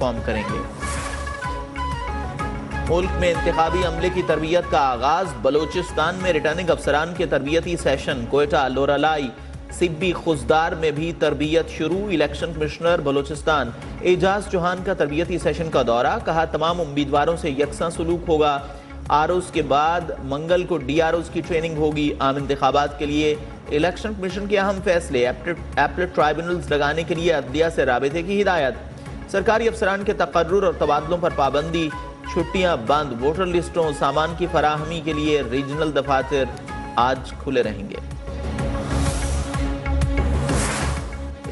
Perform کریں گے۔ ملک میں انتخابی عملے کی تربیت کا آغاز، بلوچستان میں ریٹرننگ افسران کے تربیتی سیشن، کوئٹہ، لورالائی، سبی، خزدار میں بھی تربیت شروع۔ الیکشن کمشنر بلوچستان اعجاز چوہان کا تربیتی سیشن کا دورہ، کہا تمام امیدواروں سے یکساں سلوک ہوگا۔ آر اوز کے بعد منگل کو ڈی آر اوز کی ٹریننگ ہوگی۔ عام انتخابات کے لیے الیکشن کمیشن کے اہم فیصلے، ایپلیٹ ٹرائبونلز لگانے کے لیے عدلیہ سے رابطے کی ہدایت، سرکاری افسران کے تقرر اور تبادلوں پر پابندی، چھٹیاں بند، ووٹر لسٹوں سامان کی فراہمی کے لیے ریجنل دفاتر آج کھلے رہیں گے۔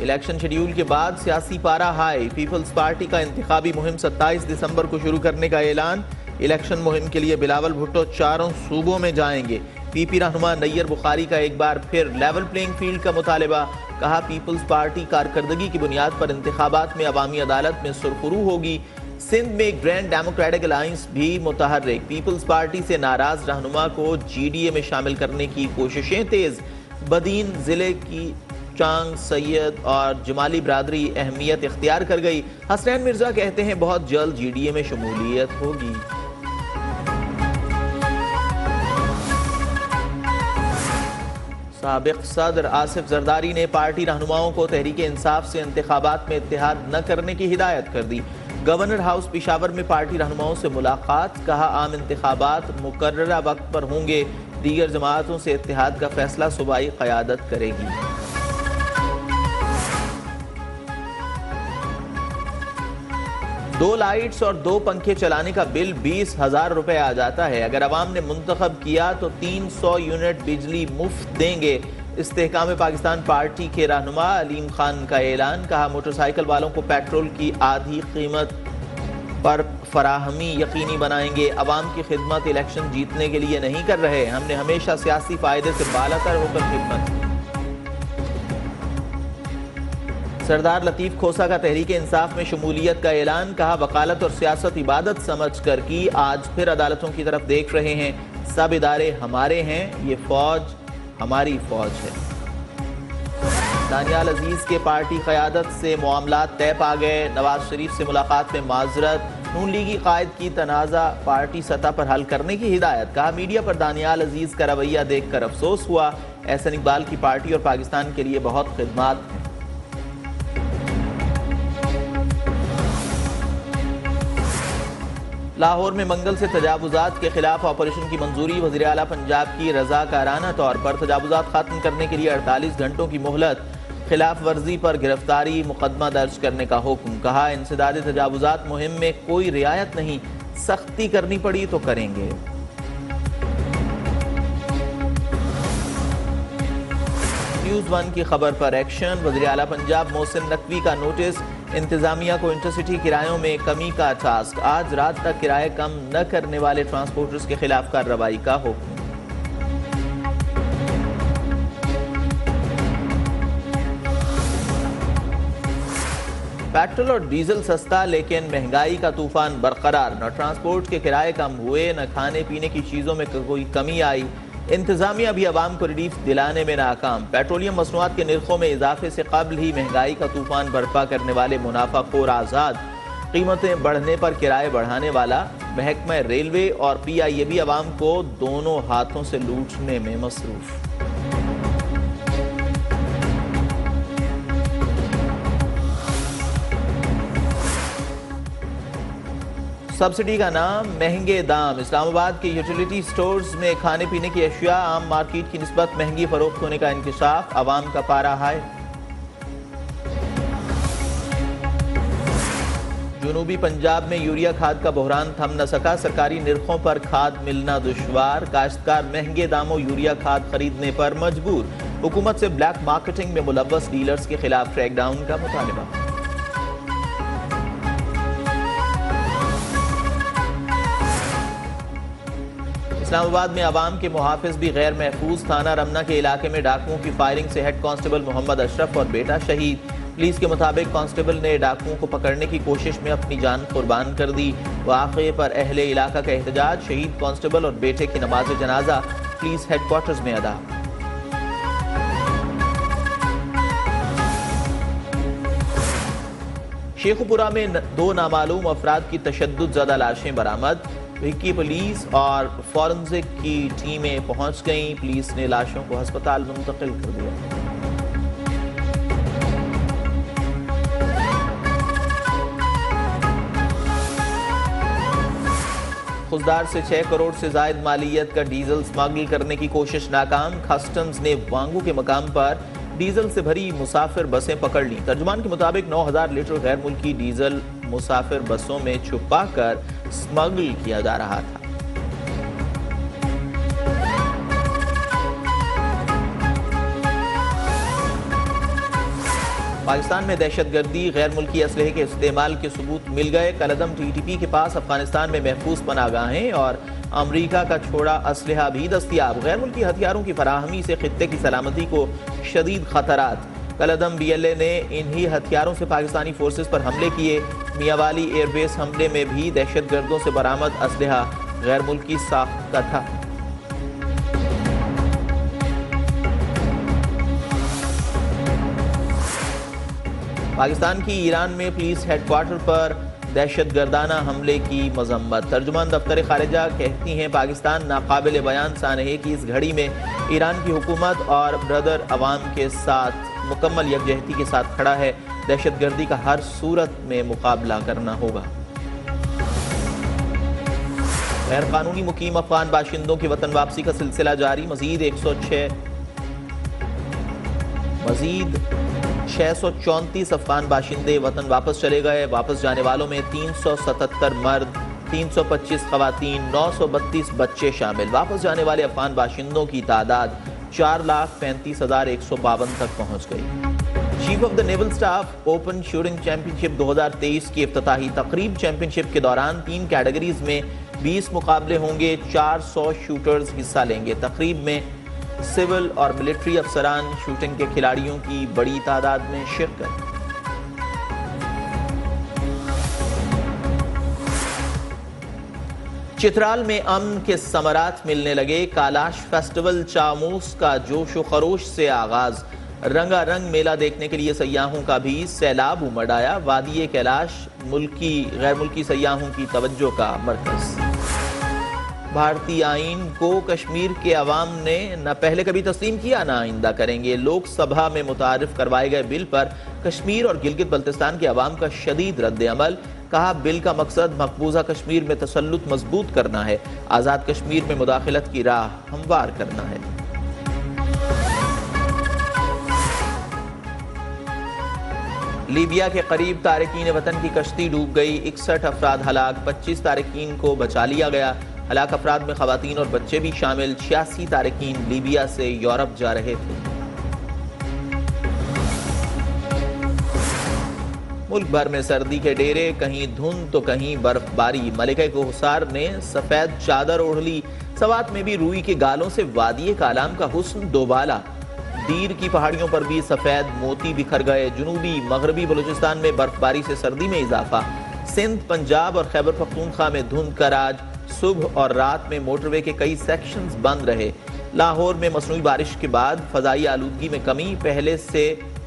الیکشن شیڈیول کے بعد سیاسی پارہ ہائی، پیپلز پارٹی کا انتخابی مہم 27 دسمبر کو شروع کرنے کا اعلان۔ الیکشن مہم کے لیے بلاول بھٹو چاروں صوبوں میں جائیں گے۔ پی پی رہنما نیر بخاری کا ایک بار پھر لیول پلینگ فیلڈ کا مطالبہ، کہا پیپلز پارٹی کارکردگی کی بنیاد پر انتخابات میں عوامی عدالت میں سرخرو ہوگی۔ سندھ میں گرینڈ ڈیموکریٹک الائنس بھی متحرک، پیپلز پارٹی سے ناراض رہنما کو جی ڈی اے میں شامل کرنے کی کوششیں تیز۔ بدین ضلع کی چانگ، سید اور جمالی برادری اہمیت اختیار کر گئی۔ حسنین مرزا کہتے ہیں بہت جلد جی ڈی اے میں شمولیت ہوگی۔ سابق صدر آصف زرداری نے پارٹی رہنماؤں کو تحریک انصاف سے انتخابات میں اتحاد نہ کرنے کی ہدایت کر دی۔ گورنر ہاؤس پشاور میں پارٹی رہنماؤں سے ملاقات، کہا عام انتخابات مقررہ وقت پر ہوں گے، دیگر جماعتوں سے اتحاد کا فیصلہ صوبائی قیادت کرے گی۔ دو لائٹس اور 2 پنکھے چلانے کا بل 20,000 روپے آ جاتا ہے۔ اگر عوام نے منتخب کیا تو 300 یونٹ بجلی مفت دیں گے۔ استحکام پاکستان پارٹی کے رہنما علیم خان کا اعلان، کہا موٹر سائیکل والوں کو پیٹرول کی آدھی قیمت پر فراہمی یقینی بنائیں گے۔ عوام کی خدمت الیکشن جیتنے کے لیے نہیں کر رہے، ہم نے ہمیشہ سیاسی فائدے سے بالاتر ہو کر خدمت کی۔ سردار لطیف کھوسا کا تحریک انصاف میں شمولیت کا اعلان، کہا وکالت اور سیاست عبادت سمجھ کر کی، آج پھر عدالتوں کی طرف دیکھ رہے ہیں، سب ادارے ہمارے ہیں، یہ فوج ہماری فوج ہے۔ دانیال عزیز کے پارٹی قیادت سے معاملات طے پا گئے، نواز شریف سے ملاقات میں معذرت، نون لیگی قائد کی تنازع پارٹی سطح پر حل کرنے کی ہدایت، کہا میڈیا پر دانیال عزیز کا رویہ دیکھ کر افسوس ہوا، احسن اقبال کی پارٹی اور پاکستان کے لیے بہت خدمات ہیں۔ لاہور میں منگل سے تجاوزات کے خلاف آپریشن کی منظوری، وزیر اعلیٰ پنجاب کی رضاکارانہ طور پر تجاوزات ختم کرنے کے لیے 48 گھنٹوں کی مہلت، خلاف ورزی پر گرفتاری مقدمہ درج کرنے کا حکم، کہا انسداد تجاوزات مہم میں کوئی رعایت نہیں، سختی کرنی پڑی تو کریں گے۔ نیوز ون کی خبر پر ایکشن، وزیر اعلیٰ پنجاب محسن نقوی کا نوٹس، انتظامیہ کو انٹرسٹی کرایوں میں کمی کا ٹاسک، آج رات تک کرائے کم نہ کرنے والے ٹرانسپورٹرز کے خلاف کارروائی کا حکم۔ پیٹرول اور ڈیزل سستا لیکن مہنگائی کا طوفان برقرار، نہ ٹرانسپورٹ کے کرائے کم ہوئے، نہ کھانے پینے کی چیزوں میں کوئی کمی آئی، انتظامیہ بھی عوام کو ریلیف دلانے میں ناکام، پیٹرولیم مصنوعات کے نرخوں میں اضافے سے قبل ہی مہنگائی کا طوفان برپا کرنے والے منافع خور آزاد، قیمتیں بڑھنے پر کرائے بڑھانے والا محکمہ ریلوے اور پی آئی اے بھی عوام کو دونوں ہاتھوں سے لوٹنے میں مصروف۔ سبسڈی کا نام مہنگے دام، اسلام آباد کے یوٹیلیٹی سٹورز میں کھانے پینے کی اشیاء عام مارکیٹ کی نسبت مہنگی فروخت ہونے کا انکشاف، عوام کا پارہ ہائے۔ جنوبی پنجاب میں یوریا کھاد کا بحران تھم نہ سکا، سرکاری نرخوں پر کھاد ملنا دشوار، کاشتکار مہنگے داموں یوریا کھاد خریدنے پر مجبور، حکومت سے بلیک مارکیٹنگ میں ملوث ڈیلرز کے خلاف کریک ڈاؤن کا مطالبہ۔ اسلام آباد میں عوام کے محافظ بھی غیر محفوظ، تھانہ رمنا کے علاقے میں ڈاکوؤں کی فائرنگ سے ہیڈ کانسٹیبل محمد اشرف اور بیٹا شہید، پولیس کے مطابق کانسٹیبل نے ڈاکوؤں کو پکڑنے کی کوشش میں اپنی جان قربان کر دی، واقعے پر اہل علاقہ کا احتجاج، شہید کانسٹیبل اور بیٹے کی نماز جنازہ پولیس ہیڈ کوارٹرز میں ادا۔ شیخوپورہ میں 2 نامعلوم افراد کی تشدد زدہ لاشیں برآمد، بھکی پولیس اور فورنزک کی ٹیمیں پہنچ گئیں، پولیس نے لاشوں کو ہسپتال منتقل کر دیا۔ خضدار سے 6 کروڑ سے زائد مالیت کا ڈیزل سمگل کرنے کی کوشش ناکام، کسٹمز نے وانگو کے مقام پر ڈیزل سے بھری مسافر بسیں پکڑ لیں۔ ترجمان کے مطابق 9000 لیٹر غیر ملکی ڈیزل مسافر بسوں میں چھپا کر سمگل کیا جا رہا تھا۔ پاکستان میں دہشت گردی، غیر ملکی اسلحے کے استعمال کے ثبوت مل گئے۔ کالعدم ٹی ٹی پی کے پاس افغانستان میں محفوظ پناہ گاہیں اور امریکہ کا چھوڑا اسلحہ بھی دستیاب۔ غیر ملکی ہتھیاروں کی فراہمی سے خطے کی سلامتی کو شدید خطرات۔ کالعدم بی ایل اے نے انہی ہتھیاروں سے پاکستانی فورسز پر حملے کیے۔ میاں والی ایئر بیس حملے میں بھی دہشت گردوں سے برآمد اسلحہ غیر ملکی ساخت کا تھا۔ پاکستان کی ایران میں پولیس ہیڈ کوارٹر پر دہشت گردانہ حملے کی مذمت۔ ترجمان دفتر خارجہ کہتی ہیں پاکستان ناقابل بیان سانحے کی اس گھڑی میں ایران کی حکومت اور برادر عوام کے ساتھ مکمل یکجہتی کے ساتھ کھڑا ہے۔ دہشت گردی کا ہر صورت میں مقابلہ کرنا ہوگا۔ غیر قانونی مقیم افغان باشندوں کی وطن واپسی کا سلسلہ جاری۔ مزید 634 افغان باشندے وطن واپس چلے گئے۔ واپس جانے والوں میں 377 مرد، 325 خواتین، 932 بچے شامل۔ واپس جانے والے افغان باشندوں کی تعداد 4,35,152 تک پہنچ گئی۔ Chief of the naval staff open shooting championship 2023 کی افتتاحی تقریب۔ چیمپئن شپ کے دوران 3 کیٹیگریز میں 20 مقابلے ہوں گے، 400 شوٹرز حصہ لیں گے۔ تقریب میں سول اور ملٹری افسران، شوٹنگ کے کھلاڑیوں کی بڑی تعداد میں شرکت۔ چترال میں امن کے ثمرات ملنے لگے۔ کالاش فیسٹیول چاموس کا جوش و خروش سے آغاز۔ رنگا رنگ میلہ دیکھنے کے لیے سیاحوں کا بھی سیلاب امڑ آیا۔ وادی کیلاش غیر ملکی سیاحوں کی توجہ کا مرکز۔ بھارتی آئین کو کشمیر کے عوام نے نہ پہلے کبھی تسلیم کیا نہ آئندہ کریں گے۔ لوک سبھا میں متعارف کروائے گئے بل پر کشمیر اور گلگت بلتستان کے عوام کا شدید رد عمل۔ کہا بل کا مقصد مقبوضہ کشمیر میں تسلط مضبوط کرنا ہے، آزاد کشمیر میں مداخلت کی راہ ہموار کرنا ہے۔ لیبیا کے قریب تارکین وطن کی کشتی ڈوب گئی، 61 افراد ہلاک، 25 تارکین کو بچا لیا گیا۔ ہلاک افراد میں خواتین اور بچے بھی شامل۔ 86 تارکین لیبیا سے یورپ جا رہے تھے۔ ملک بھر میں سردی کے ڈیرے، کہیں دھند تو کہیں برف باری۔ ملکہ کوہسار نے سفید چادر اوڑھ لی۔ سوات میں بھی روئی کے گالوں سے وادی کالام کا حسن دوبالا۔ دیر کی پہاڑیوں پر بھی سفید موتی بکھر گئے۔ جنوبی مغربی بلوچستان میں برف باری سے سردی میں اضافہ۔ سندھ، پنجاب اور خیبر پختونخوا میں دھند کا راج۔ صبح اور رات میں موٹر وے کے کئی سیکشنز بند رہے۔ لاہور میں مصنوعی بارش کے بعد فضائی آلودگی میں کمی، پہلے سے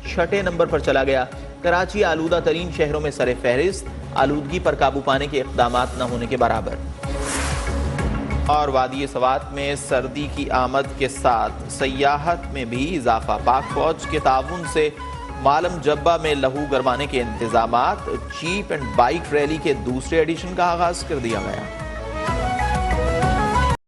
6 نمبر پر چلا گیا۔ کراچی آلودہ ترین شہروں میں سر فہرست، آلودگی پر قابو پانے کے اقدامات نہ ہونے کے برابر۔ اور وادی سوات میں سردی کی آمد کے ساتھ سیاحت میں بھی اضافہ۔ پاک فوج کے تعاون سے مالم جبہ میں لہو گرمانے کے انتظامات۔ جیپ اینڈ بائک ریلی کے دوسرے ایڈیشن کا آغاز کر دیا گیا۔